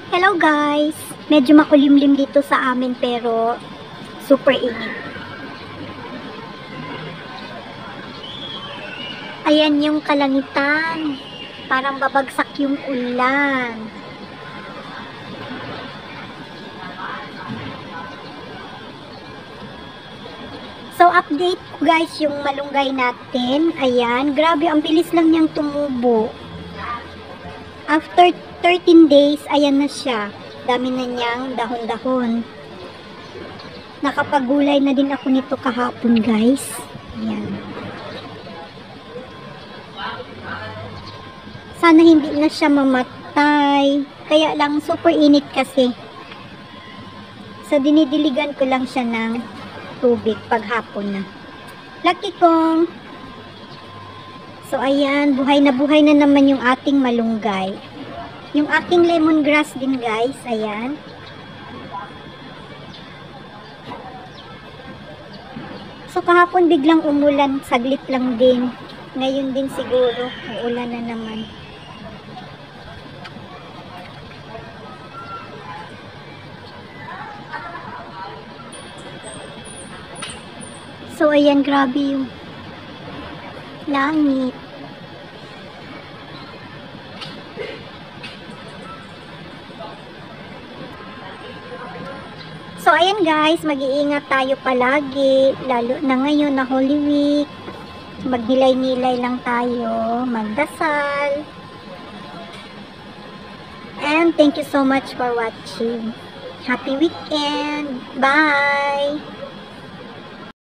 Hello guys! Medyo makulimlim dito sa amin pero super init. Ayan yung kalangitan. Parang babagsak yung ulan. So update ko guys yung malunggay natin. Ayan, grabe ang bilis lang niyang tumubo. After 13 days, ayan na siya. Dami na niyang dahon-dahon. Nakapagulay na din ako nito kahapon guys. Ayan. Sana hindi na siya mamatay. Kaya lang super init kasi. So dinidiligan ko lang siya ng tubig paghapon na. Lucky kong! So ayan, buhay na naman yung ating malunggay. Yung aking lemongrass din guys, ayan. So kahapon biglang umulan, saglit lang din. Ngayon din siguro, uulan na naman. So ayan, grabe yung langit. So ayan guys, mag-iingat tayo palagi, lalo na ngayon na Holy Week. Magnilay-nilay lang tayo, magdasal. And thank you so much for watching. Happy weekend! Bye!